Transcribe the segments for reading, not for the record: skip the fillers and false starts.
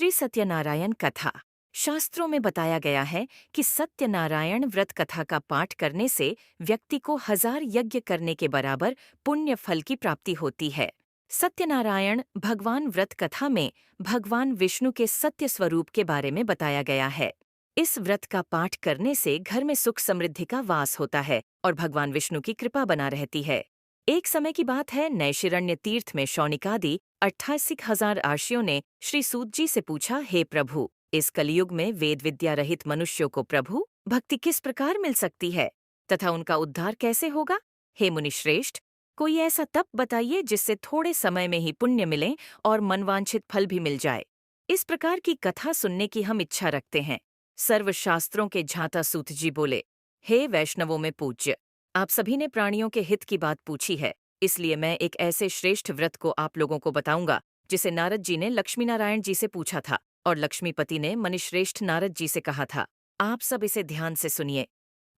श्री सत्यनारायण कथा। शास्त्रों में बताया गया है कि सत्यनारायण व्रत कथा का पाठ करने से व्यक्ति को 1000 यज्ञ करने के बराबर पुण्य फल की प्राप्ति होती है। सत्यनारायण भगवान व्रत कथा में भगवान विष्णु के सत्य स्वरूप के बारे में बताया गया है। इस व्रत का पाठ करने से घर में सुख समृद्धि का वास होता है और भगवान विष्णु की कृपा बना रहती है। एक समय की बात है, नैशिरण्य तीर्थ में शौनिकादि 88,000 आर्षियों ने श्री सूत जी से पूछा, हे प्रभु, इस कलयुग में वेद विद्या रहित मनुष्यों को प्रभु भक्ति किस प्रकार मिल सकती है तथा उनका उद्धार कैसे होगा? हे मुनिश्रेष्ठ, कोई ऐसा तप बताइए जिससे थोड़े समय में ही पुण्य मिले और मनवांछित फल भी मिल जाए। इस प्रकार की कथा सुनने की हम इच्छा रखते हैं। सर्वशास्त्रों के झांता सूत जी बोले, हे वैष्णवों में पूज्य, आप सभी ने प्राणियों के हित की बात पूछी है, इसलिए मैं एक ऐसे श्रेष्ठ व्रत को आप लोगों को बताऊंगा जिसे नारद जी ने लक्ष्मी नारायण जी से पूछा था और लक्ष्मीपति ने मनिश्रेष्ठ नारद जी से कहा था। आप सब इसे ध्यान से सुनिए।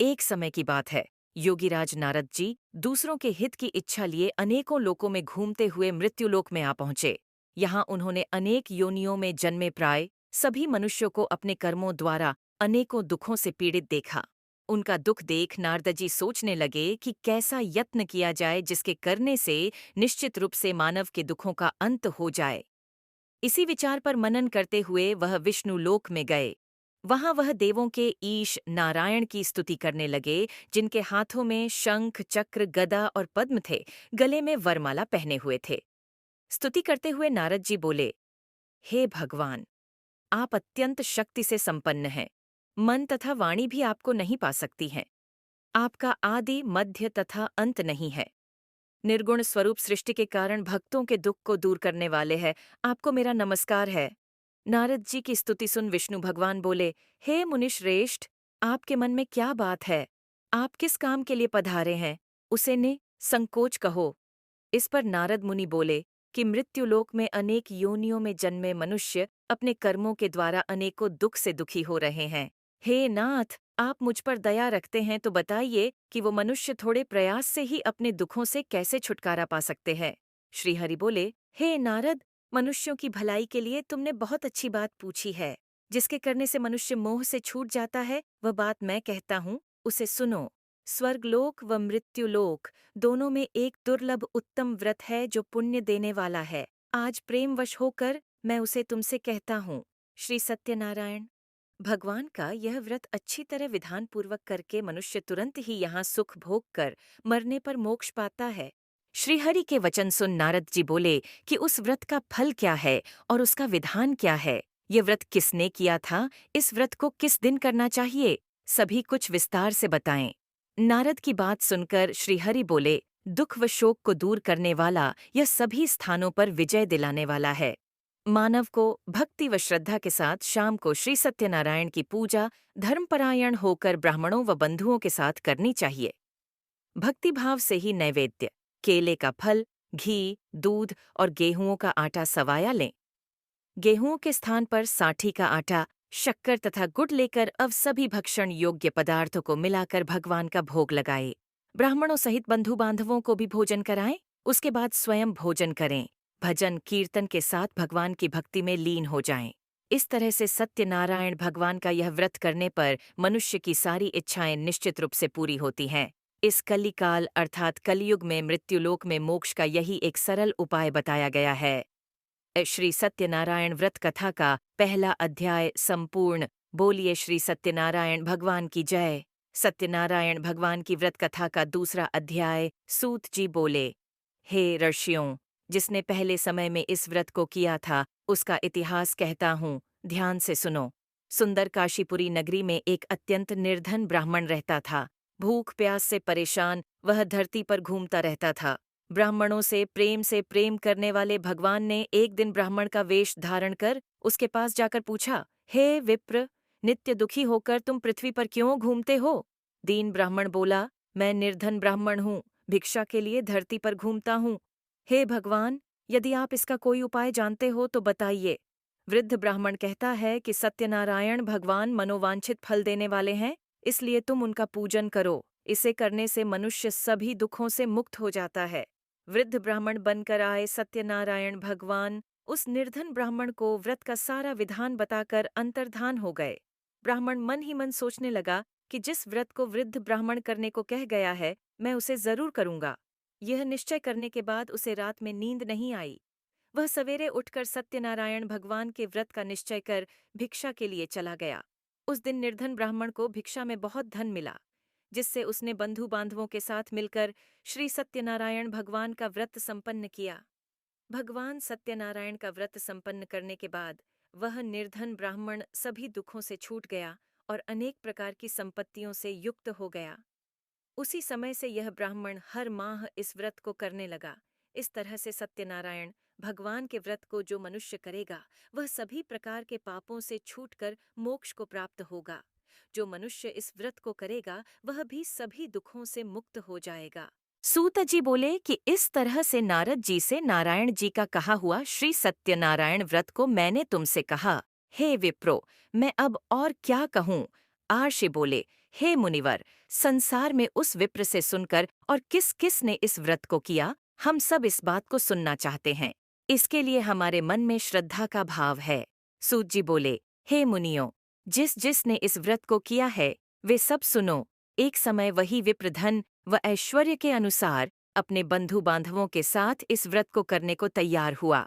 एक समय की बात है, योगीराज नारद जी दूसरों के हित की इच्छा लिए अनेकों लोकों में घूमते हुए मृत्युलोक में आ पहुंचे। यहाँ उन्होंने अनेक योनियों में जन्मे प्राय सभी मनुष्यों को अपने कर्मों द्वारा अनेकों दुखों से पीड़ित देखा। उनका दुख देख नारद जी सोचने लगे कि कैसा यत्न किया जाए जिसके करने से निश्चित रूप से मानव के दुखों का अंत हो जाए। इसी विचार पर मनन करते हुए वह विष्णु लोक में गए। वहां वह देवों के ईश नारायण की स्तुति करने लगे, जिनके हाथों में शंख चक्र गदा और पद्म थे, गले में वरमाला पहने हुए थे। स्तुति करते हुए नारद जी बोले, हे भगवान, आप अत्यंत शक्ति से संपन्न हैं। मन तथा वाणी भी आपको नहीं पा सकती हैं। आपका आदि मध्य तथा अंत नहीं है। निर्गुण स्वरूप सृष्टि के कारण भक्तों के दुख को दूर करने वाले हैं। आपको मेरा नमस्कार है। नारद जी की स्तुति सुन विष्णु भगवान बोले, हे मुनिश्रेष्ठ, आपके मन में क्या बात है? आप किस काम के लिए पधारे हैं? उसे संकोच कहो। इस पर नारद मुनि बोले कि मृत्युलोक में अनेक योनियों में जन्मे मनुष्य अपने कर्मों के द्वारा अनेकों दुख से दुखी हो रहे हैं। हे नाथ, आप मुझ पर दया रखते हैं तो बताइए कि वो मनुष्य थोड़े प्रयास से ही अपने दुखों से कैसे छुटकारा पा सकते हैं। श्रीहरि बोले, हे नारद, मनुष्यों की भलाई के लिए तुमने बहुत अच्छी बात पूछी है। जिसके करने से मनुष्य मोह से छूट जाता है, वह बात मैं कहता हूँ, उसे सुनो। स्वर्गलोक व मृत्युलोक दोनों में एक दुर्लभ उत्तम व्रत है जो पुण्य देने वाला है। आज प्रेमवश होकर मैं उसे तुमसे कहता हूँ। श्री सत्यनारायण भगवान का यह व्रत अच्छी तरह विधान पूर्वक करके मनुष्य तुरंत ही यहाँ सुख भोग कर मरने पर मोक्ष पाता है। श्रीहरि के वचन सुन नारद जी बोले कि उस व्रत का फल क्या है और उसका विधान क्या है। ये व्रत किसने किया था? इस व्रत को किस दिन करना चाहिए? सभी कुछ विस्तार से बताएं। नारद की बात सुनकर श्रीहरि बोले, दुख व शोक को दूर करने वाला, यह सभी स्थानों पर विजय दिलाने वाला है। मानव को भक्ति व श्रद्धा के साथ शाम को श्री सत्यनारायण की पूजा धर्मपरायण होकर ब्राह्मणों व बंधुओं के साथ करनी चाहिए। भक्तिभाव से ही नैवेद्य, केले का फल, घी, दूध और गेहूंओं का आटा सवाया लें। गेहूंओं के स्थान पर साठी का आटा, शक्कर तथा गुड़ लेकर अब सभी भक्षण योग्य पदार्थों को मिलाकर भगवान का भोग लगाए। ब्राह्मणों सहित बंधु बांधवों को भी भोजन कराएं। उसके बाद स्वयं भोजन करें। भजन कीर्तन के साथ भगवान की भक्ति में लीन हो जाएं। इस तरह से सत्यनारायण भगवान का यह व्रत करने पर मनुष्य की सारी इच्छाएं निश्चित रूप से पूरी होती हैं। इस कलिकाल अर्थात कलयुग में मृत्युलोक में मोक्ष का यही एक सरल उपाय बताया गया है। श्री सत्यनारायण व्रत कथा का पहला अध्याय संपूर्ण। बोलिए श्री सत्यनारायण भगवान की जय। सत्यनारायण भगवान की व्रत कथा का दूसरा अध्याय। सूत जी बोले, हे ऋषियों, जिसने पहले समय में इस व्रत को किया था उसका इतिहास कहता हूँ, ध्यान से सुनो। सुंदर काशीपुरी नगरी में एक अत्यंत निर्धन ब्राह्मण रहता था। भूख प्यास से परेशान वह धरती पर घूमता रहता था। ब्राह्मणों से प्रेम करने वाले भगवान ने एक दिन ब्राह्मण का वेश धारण कर उसके पास जाकर पूछा, हे विप्र, नित्य दुखी होकर तुम पृथ्वी पर क्यों घूमते हो? दीन ब्राह्मण बोला, मैं निर्धन ब्राह्मण हूँ, भिक्षा के लिए धरती पर घूमता हूँ। हे भगवान, यदि आप इसका कोई उपाय जानते हो तो बताइए। वृद्ध ब्राह्मण कहता है कि सत्यनारायण भगवान मनोवांछित फल देने वाले हैं, इसलिए तुम उनका पूजन करो। इसे करने से मनुष्य सभी दुखों से मुक्त हो जाता है। वृद्ध ब्राह्मण बनकर आए सत्यनारायण भगवान उस निर्धन ब्राह्मण को व्रत का सारा विधान बताकर अंतर्धान हो गए। ब्राह्मण मन ही मन सोचने लगा कि जिस व्रत को वृद्ध ब्राह्मण करने को कह गया है, मैं उसे जरूर करूंगा। यह निश्चय करने के बाद उसे रात में नींद नहीं आई। वह सवेरे उठकर सत्यनारायण भगवान के व्रत का निश्चय कर भिक्षा के लिए चला गया। उस दिन निर्धन ब्राह्मण को भिक्षा में बहुत धन मिला, जिससे उसने बंधु बांधवों के साथ मिलकर श्री सत्यनारायण भगवान का व्रत संपन्न किया। भगवान सत्यनारायण का व्रत संपन्न करने के बाद वह निर्धन ब्राह्मण सभी दुखों से छूट गया और अनेक प्रकार की संपत्तियों से युक्त हो गया। उसी समय से यह ब्राह्मण हर माह इस व्रत को करने लगा। इस तरह से सत्यनारायण भगवान के व्रत को जो मनुष्य करेगा, वह सभी प्रकार के पापों से छूटकर मोक्ष को प्राप्त होगा। जो मनुष्य इस व्रत को करेगा, वह भी सभी दुखों से मुक्त हो जाएगा। सूत जी बोले कि इस तरह से नारद जी से नारायण जी का कहा हुआ श्री सत्यनारायण व्रत को मैंने तुमसे कहा। हे विप्रो, मैं अब और क्या कहूँ। आर्षि बोले, हे मुनिवर, संसार में उस विप्र से सुनकर और किस किस ने इस व्रत को किया, हम सब इस बात को सुनना चाहते हैं। इसके लिए हमारे मन में श्रद्धा का भाव है। सूत जी बोले, हे मुनियों, जिस जिस ने इस व्रत को किया है, वे सब सुनो। एक समय वही विप्र धन व ऐश्वर्य के अनुसार अपने बंधु बांधवों के साथ इस व्रत को करने को तैयार हुआ।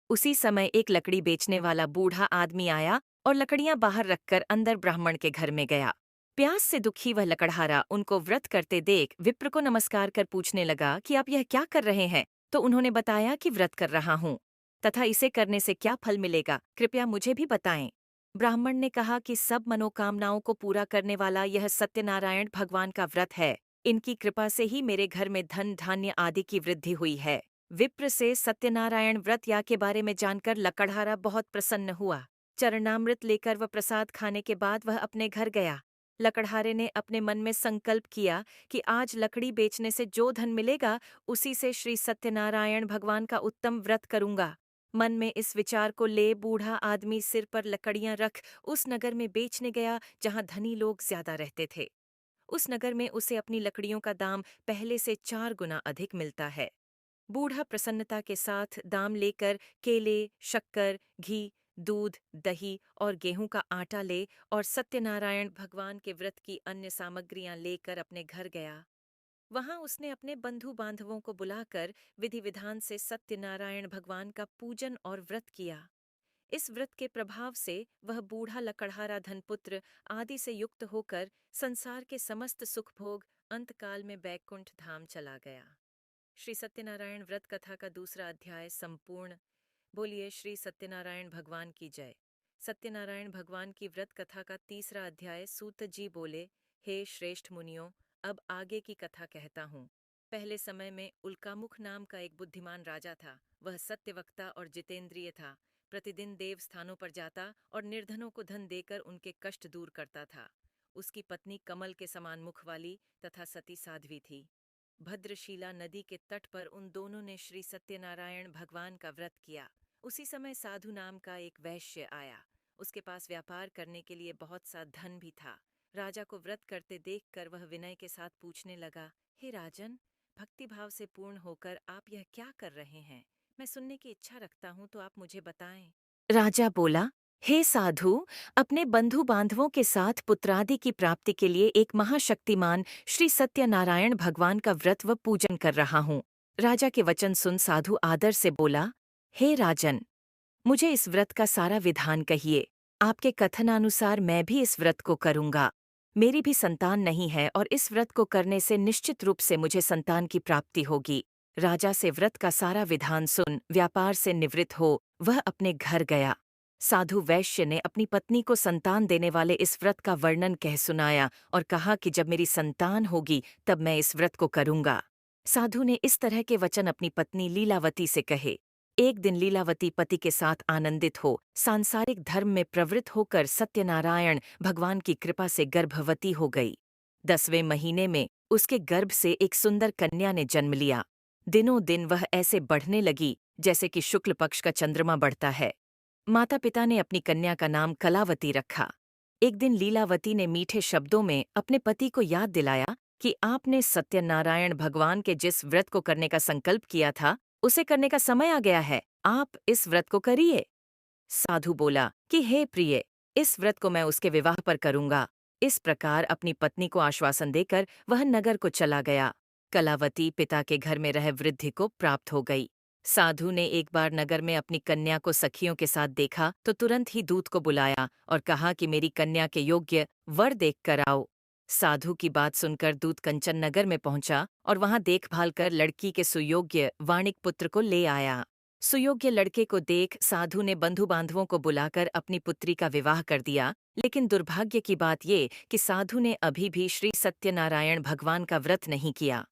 उसी समय एक लकड़ी बेचने वाला बूढ़ा आदमी आया और लकड़ियां बाहर रखकर अंदर ब्राह्मण के घर में गया। प्यास से दुखी वह लकड़हारा उनको व्रत करते देख विप्र को नमस्कार कर पूछने लगा कि आप यह क्या कर रहे हैं। तो उन्होंने बताया कि व्रत कर रहा हूँ तथा इसे करने से क्या फल मिलेगा, कृपया मुझे भी बताएं। ब्राह्मण ने कहा कि सब मनोकामनाओं को पूरा करने वाला यह सत्यनारायण भगवान का व्रत है। इनकी कृपा से ही मेरे घर में धन धान्य आदि की वृद्धि हुई है। विप्र से सत्यनारायण व्रत या के बारे में जानकर लकड़हारा बहुत प्रसन्न हुआ। चरणामृत लेकर वह प्रसाद खाने के बाद वह अपने घर गया। लकड़हारे ने अपने मन में संकल्प किया कि आज लकड़ी बेचने से जो धन मिलेगा, उसी से श्री सत्यनारायण भगवान का उत्तम व्रत करूंगा। मन में इस विचार को ले बूढ़ा आदमी सिर पर लकड़ियां रख उस नगर में बेचने गया जहां धनी लोग ज्यादा रहते थे। उस नगर में उसे अपनी लकड़ियों का दाम पहले से 4 गुना अधिक मिलता है। बूढ़ा प्रसन्नता के साथ दाम लेकर केले, शक्कर, घी, दूध, दही और गेहूं का आटा ले और सत्यनारायण भगवान के व्रत की अन्य सामग्रियां लेकर अपने घर गया। वहां उसने अपने बंधु बांधवों को बुलाकर विधि विधान से सत्यनारायण भगवान का पूजन और व्रत किया। इस व्रत के प्रभाव से वह बूढ़ा लकड़हारा धनपुत्र आदि से युक्त होकर संसार के समस्त सुख भोग अंतकाल में बैकुंठ धाम चला गया। श्री सत्यनारायण व्रत कथा का दूसरा अध्याय संपूर्ण। बोलिए श्री सत्यनारायण भगवान की जय। सत्यनारायण भगवान की व्रत कथा का तीसरा अध्याय। सूत जी बोले, हे श्रेष्ठ मुनियों, अब आगे की कथा कहता हूँ। पहले समय में उल्कामुख नाम का एक बुद्धिमान राजा था। वह सत्यवक्ता और जितेंद्रिय था। प्रतिदिन देव स्थानों पर जाता और निर्धनों को धन देकर उनके कष्ट दूर करता था। उसकी पत्नी कमल के समान मुख वाली तथा सती साध्वी थी। भद्रशीला नदी के तट पर उन दोनों ने श्री सत्यनारायण भगवान का व्रत किया। उसी समय साधु नाम का एक वैश्य आया। उसके पास व्यापार करने के लिए बहुत सा धन भी था। राजा को व्रत करते देखकर वह विनय के साथ पूछने लगा, हे राजन, भक्तिभाव से पूर्ण होकर आप यह क्या कर रहे हैं? मैं सुनने की इच्छा रखता हूँ, तो आप मुझे बताएं। राजा बोला, हे साधु, अपने बंधु बांधवों के साथ पुत्रादि की प्राप्ति के लिए एक महाशक्तिमान श्री सत्यनारायण भगवान का व्रत व पूजन कर रहा हूँ। राजा के वचन सुन साधु आदर से बोला, हे राजन, मुझे इस व्रत का सारा विधान कहिए। आपके कथनानुसार मैं भी इस व्रत को करूंगा। मेरी भी संतान नहीं है और इस व्रत को करने से निश्चित रूप से मुझे संतान की प्राप्ति होगी। राजा से व्रत का सारा विधान सुन व्यापार से निवृत्त हो वह अपने घर गया। साधु वैश्य ने अपनी पत्नी को संतान देने वाले इस व्रत का वर्णन कह सुनाया और कहा कि जब मेरी संतान होगी तब मैं इस व्रत को करूंगा। साधु ने इस तरह के वचन अपनी पत्नी लीलावती से कहे। एक दिन लीलावती पति के साथ आनंदित हो सांसारिक धर्म में प्रवृत्त होकर सत्यनारायण भगवान की कृपा से गर्भवती हो गई। 10वें महीने में उसके गर्भ से एक सुंदर कन्या ने जन्म लिया। दिनों दिन वह ऐसे बढ़ने लगी जैसे कि शुक्ल पक्ष का चंद्रमा बढ़ता है। माता पिता ने अपनी कन्या का नाम कलावती रखा। एक दिन लीलावती ने मीठे शब्दों में अपने पति को याद दिलाया कि आपने सत्यनारायण भगवान के जिस व्रत को करने का संकल्प किया था, उसे करने का समय आ गया है। आप इस व्रत को करिए। साधु बोला कि हे प्रिय, इस व्रत को मैं उसके विवाह पर करूंगा। इस प्रकार अपनी पत्नी को आश्वासन देकर वह नगर को चला गया। कलावती पिता के घर में रह वृद्धि को प्राप्त हो गई। साधु ने एक बार नगर में अपनी कन्या को सखियों के साथ देखा तो तुरंत ही दूत को बुलाया और कहा कि मेरी कन्या के योग्य वर देख कर आओ। साधु की बात सुनकर दूत कंचन नगर में पहुंचा और वहां देखभाल कर लड़की के सुयोग्य वाणिक पुत्र को ले आया। सुयोग्य लड़के को देख साधु ने बंधु बांधवों को बुलाकर अपनी पुत्री का विवाह कर दिया, लेकिन दुर्भाग्य की बात ये कि साधु ने अभी भी श्री सत्यनारायण भगवान का व्रत नहीं किया।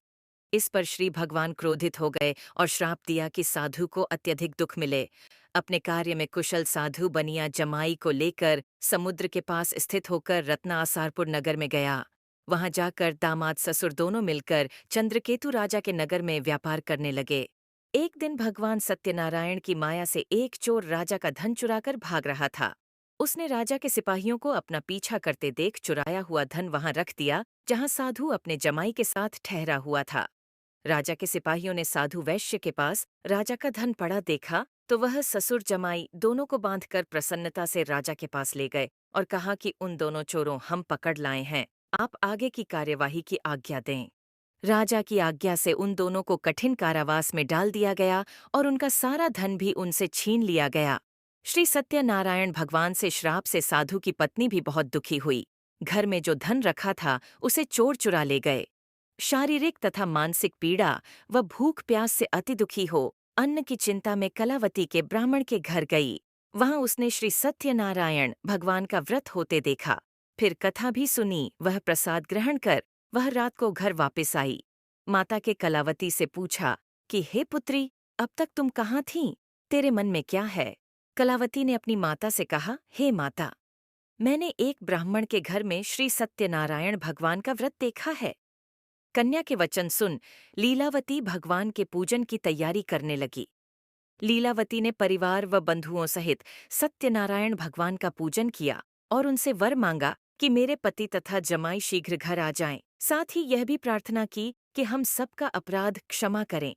इस पर श्री भगवान क्रोधित हो गए और श्राप दिया कि साधु को अत्यधिक दुख मिले। अपने कार्य में कुशल साधु बनिया जमाई को लेकर समुद्र के पास स्थित होकर रत्नासारपुर नगर में गया। वहां जाकर दामाद ससुर दोनों मिलकर चंद्रकेतु राजा के नगर में व्यापार करने लगे। एक दिन भगवान सत्यनारायण की माया से एक चोर राजा का धन चुराकर भाग रहा था। उसने राजा के सिपाहियों को अपना पीछा करते देख चुराया हुआ धन वहां रख दिया, जहां साधु अपने जमाई के साथ ठहरा हुआ था। राजा के सिपाहियों ने साधु वैश्य के पास राजा का धन पड़ा देखा तो वह ससुर जमाई दोनों को बांधकर प्रसन्नता से राजा के पास ले गए और कहा कि उन दोनों चोरों हम पकड़ लाए हैं, आप आगे की कार्यवाही की आज्ञा दें। राजा की आज्ञा से उन दोनों को कठिन कारावास में डाल दिया गया और उनका सारा धन भी उनसे छीन लिया गया। श्री सत्यनारायण भगवान से श्राप से साधु की पत्नी भी बहुत दुखी हुई। घर में जो धन रखा था उसे चोर चुरा ले गए। शारीरिक तथा मानसिक पीड़ा व भूख प्यास से अति दुखी हो अन्न की चिंता में कलावती के ब्राह्मण के घर गई। वहां उसने श्री सत्यनारायण भगवान का व्रत होते देखा। फिर कथा भी सुनी। वह प्रसाद ग्रहण कर वह रात को घर वापस आई। माता के कलावती से पूछा कि हे पुत्री, अब तक तुम कहाँ थीं? तेरे मन में क्या है? कलावती ने अपनी माता से कहा, हे माता, मैंने एक ब्राह्मण के घर में श्री सत्यनारायण भगवान का व्रत देखा है। कन्या के वचन सुन लीलावती भगवान के पूजन की तैयारी करने लगी। लीलावती ने परिवार व बंधुओं सहित सत्यनारायण भगवान का पूजन किया और उनसे वर मांगा कि मेरे पति तथा जमाई शीघ्र घर आ जाएं। साथ ही यह भी प्रार्थना की कि हम सबका अपराध क्षमा करें।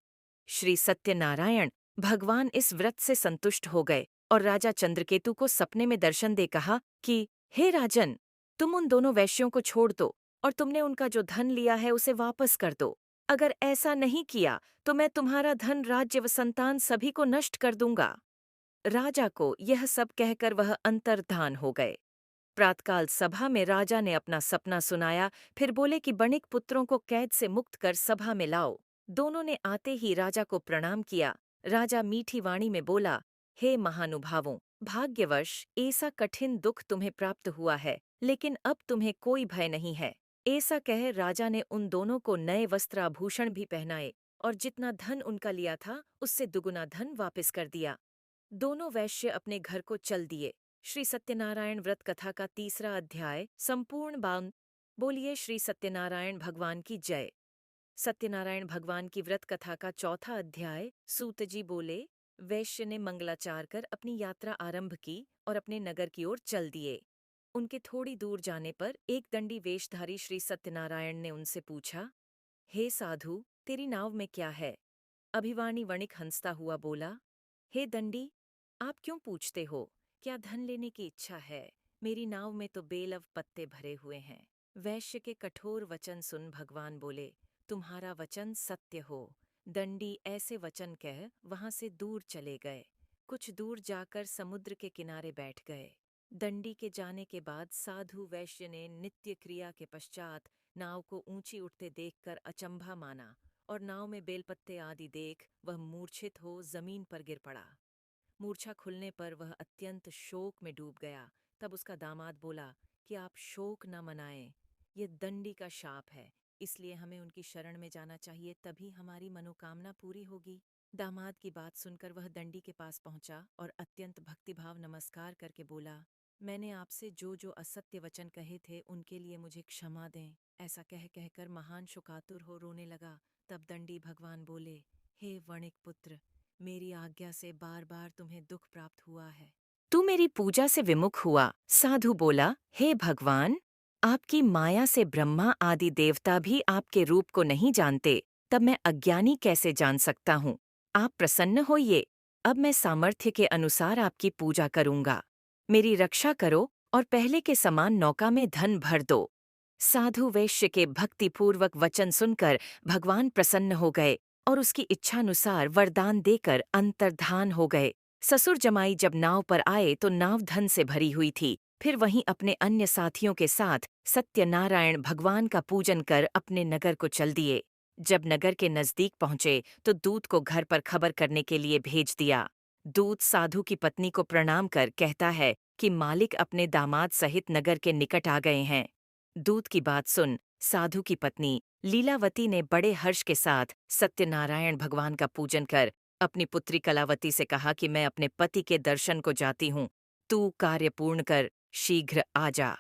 श्री सत्यनारायण भगवान इस व्रत से संतुष्ट हो गए और राजा चंद्रकेतु को सपने में दर्शन दे कहा कि हे राजन, तुम उन दोनों वैश्यों को छोड़ दो और तुमने उनका जो धन लिया है उसे वापस कर दो। अगर ऐसा नहीं किया तो मैं तुम्हारा धन, राज्य व संतान सभी को नष्ट कर दूंगा। राजा को यह सब कहकर वह अंतर्धान हो गए। प्रातकाल सभा में राजा ने अपना सपना सुनाया, फिर बोले कि बणिक पुत्रों को कैद से मुक्त कर सभा में लाओ। दोनों ने आते ही राजा को प्रणाम किया। राजा मीठी वाणी में बोला, हे महानुभावों, भाग्यवश ऐसा कठिन दुख तुम्हें प्राप्त हुआ है, लेकिन अब तुम्हें कोई भय नहीं है। ऐसा कह राजा ने उन दोनों को नए वस्त्र आभूषण भी पहनाए और जितना धन उनका लिया था उससे दुगुना धन वापस कर दिया। दोनों वैश्य अपने घर को चल दिए। श्री सत्यनारायण व्रत कथा का 3रा अध्याय संपूर्ण बान। बोलिए श्री सत्यनारायण भगवान की जय। सत्यनारायण भगवान की व्रत कथा का 4था अध्याय। सूत जी बोले, वैश्य ने मंगलाचार कर अपनी यात्रा आरंभ की और अपने नगर की ओर चल दिए। उनके थोड़ी दूर जाने पर एक दंडी वेशधारी श्री सत्यनारायण ने उनसे पूछा, हे साधु, तेरी नाव में क्या है? अभिवाणी वणिक हंसता हुआ बोला, हे दंडी, आप क्यों पूछते हो? क्या धन लेने की इच्छा है? मेरी नाव में तो बेलव पत्ते भरे हुए हैं। वैश्य के कठोर वचन सुन भगवान बोले, तुम्हारा वचन सत्य हो। दंडी ऐसे वचन कह वहां से दूर चले गए। कुछ दूर जाकर समुद्र के किनारे बैठ गए। दंडी के जाने के बाद साधु वैश्य ने नित्य क्रिया के पश्चात नाव को ऊंची उठते देखकर अचंभा माना और नाव में बेलपत्ते आदि देख वह मूर्छित हो जमीन पर गिर पड़ा। मूर्छा खुलने पर वह अत्यंत शोक में डूब गया। तब उसका दामाद बोला कि आप शोक न मनाएं, ये दंडी का शाप है, इसलिए हमें उनकी शरण में जाना चाहिए, तभी हमारी मनोकामना पूरी होगी। दामाद की बात सुनकर वह दंडी के पास पहुंचा और अत्यंत भक्तिभाव नमस्कार करके बोला, मैंने आपसे जो जो असत्य वचन कहे थे उनके लिए मुझे क्षमा दें। ऐसा कह कहकर महान शोकातुर हो रोने लगा। तब दंडी भगवान बोले, हे वणिक पुत्र, मेरी आज्ञा से बार बार तुम्हें दुख प्राप्त हुआ है। तू मेरी पूजा से विमुख हुआ। साधु बोला, हे भगवान, आपकी माया से ब्रह्मा आदि देवता भी आपके रूप को नहीं जानते, तब मैं अज्ञानी कैसे जान सकता हूँ? आप प्रसन्न होइए। अब मैं सामर्थ्य के अनुसार आपकी पूजा करूंगा। मेरी रक्षा करो और पहले के समान नौका में धन भर दो। साधु वैश्य के भक्तिपूर्वक वचन सुनकर भगवान प्रसन्न हो गए और उसकी इच्छानुसार वरदान देकर अंतर्धान हो गए। ससुर जमाई जब नाव पर आए तो नाव धन से भरी हुई थी। फिर वहीं अपने अन्य साथियों के साथ सत्यनारायण भगवान का पूजन कर अपने नगर को चल दिए। जब नगर के नजदीक पहुंचे तो दूत को घर पर खबर करने के लिए भेज दिया। दूत साधु की पत्नी को प्रणाम कर कहता है कि मालिक अपने दामाद सहित नगर के निकट आ गए हैं। दूत की बात सुन साधु की पत्नी लीलावती ने बड़े हर्ष के साथ सत्यनारायण भगवान का पूजन कर अपनी पुत्री कलावती से कहा कि मैं अपने पति के दर्शन को जाती हूँ, तू कार्य पूर्ण कर शीघ्र आ जा।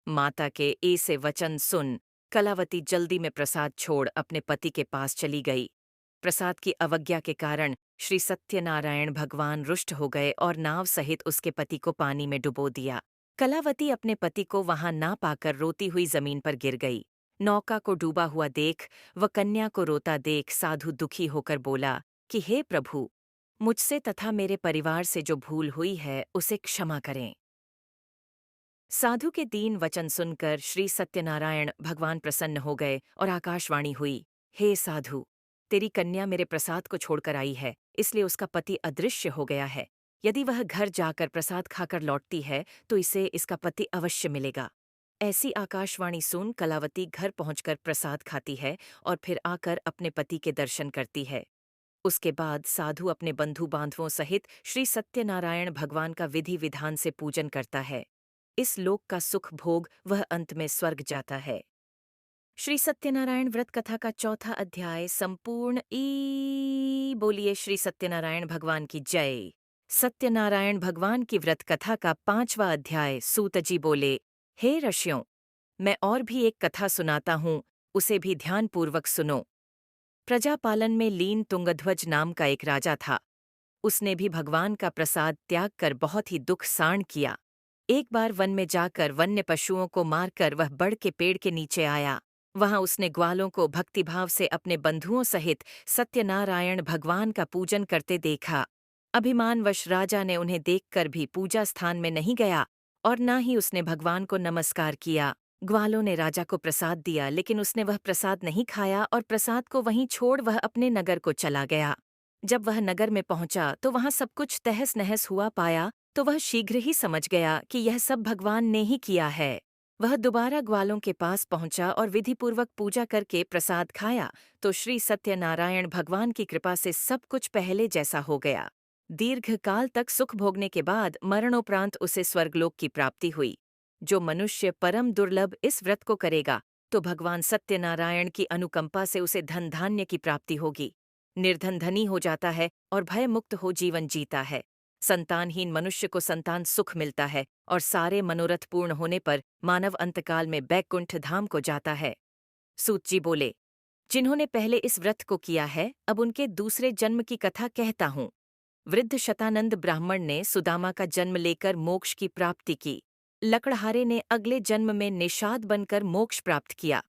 माता के ऐसे वचन सुन कलावती जल्दी में प्रसाद छोड़ अपने पति के पास चली गई। प्रसाद की अवज्ञा के कारण श्री सत्यनारायण भगवान रुष्ट हो गए और नाव सहित उसके पति को पानी में डुबो दिया। कलावती अपने पति को वहां ना पाकर रोती हुई जमीन पर गिर गई। नौका को डूबा हुआ देख व कन्या को रोता देख साधु दुखी होकर बोला कि हे प्रभु, मुझसे तथा मेरे परिवार से जो भूल हुई है उसे क्षमा करें। साधु के दीन वचन सुनकर श्री सत्यनारायण भगवान प्रसन्न हो गए और आकाशवाणी हुई, हे साधु, तेरी कन्या मेरे प्रसाद को छोड़कर आई है, इसलिए उसका पति अदृश्य हो गया है। यदि वह घर जाकर प्रसाद खाकर लौटती है तो इसे इसका पति अवश्य मिलेगा। ऐसी आकाशवाणी सुन कलावती घर पहुंचकर प्रसाद खाती है और फिर आकर अपने पति के दर्शन करती है। उसके बाद साधु अपने बंधु बांधवों सहित श्री सत्यनारायण भगवान का विधि विधान से पूजन करता है। इस लोक का सुख भोग वह अंत में स्वर्ग जाता है। श्री सत्यनारायण व्रत कथा का चौथा अध्याय संपूर्ण। बोलिए श्री सत्यनारायण भगवान की जय। सत्यनारायण भगवान की व्रत कथा का 5वां अध्याय। सूत जी बोले, हे ऋषियों, मैं और भी एक कथा सुनाता हूँ, उसे भी ध्यानपूर्वक सुनो। प्रजापालन में लीन तुंगध्वज नाम का एक राजा था। उसने भी भगवान का प्रसाद त्याग कर बहुत ही दुख साण किया। एक बार वन में जाकर वन्य पशुओं को मारकर वह बड़ के पेड़ के नीचे आया। वहां उसने ग्वालों को भक्तिभाव से अपने बंधुओं सहित सत्यनारायण भगवान का पूजन करते देखा। अभिमानवश राजा ने उन्हें देखकर भी पूजा स्थान में नहीं गया और न ही उसने भगवान को नमस्कार किया। ग्वालों ने राजा को प्रसाद दिया, लेकिन उसने वह प्रसाद नहीं खाया और प्रसाद को वहीं छोड़ वह अपने नगर को चला गया। जब वह नगर में पहुंचा तो वहां सब कुछ तहस नहस हुआ पाया तो वह शीघ्र ही समझ गया कि यह सब भगवान ने ही किया है। वह दोबारा ग्वालों के पास पहुंचा और विधिपूर्वक पूजा करके प्रसाद खाया तो श्री सत्यनारायण भगवान की कृपा से सब कुछ पहले जैसा हो गया। दीर्घकाल तक सुख भोगने के बाद मरणोपरांत उसे स्वर्गलोक की प्राप्ति हुई। जो मनुष्य परम दुर्लभ इस व्रत को करेगा तो भगवान सत्यनारायण की अनुकंपा से उसे धन धान्य की प्राप्ति होगी। निर्धन धनी हो जाता है और भय मुक्त हो जीवन जीता है। संतानहीन मनुष्य को संतान सुख मिलता है और सारे मनोरथ पूर्ण होने पर मानव अंतकाल में बैकुंठ धाम को जाता है। सूत जी बोले, जिन्होंने पहले इस व्रत को किया है अब उनके दूसरे जन्म की कथा कहता हूँ। वृद्ध शतानंद ब्राह्मण ने सुदामा का जन्म लेकर मोक्ष की प्राप्ति की। लकड़हारे ने अगले जन्म में निषाद बनकर मोक्ष प्राप्त किया।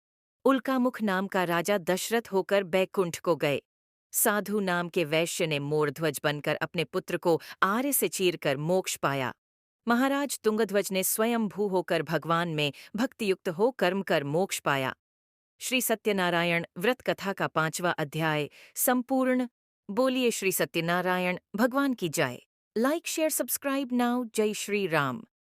उल्कामुख नाम का राजा दशरथ होकर बैकुंठ को गए। साधु नाम के वैश्य ने मोरध्वज बनकर अपने पुत्र को आर्य से चीरकर मोक्ष पाया। महाराज तुंगध्वज ने स्वयंभू होकर भगवान में भक्तियुक्त हो कर्म कर मोक्ष पाया। श्री सत्यनारायण व्रत कथा का 5वां अध्याय संपूर्ण। बोलिए श्री सत्यनारायण भगवान की जय। Like share subscribe now. जय श्री राम।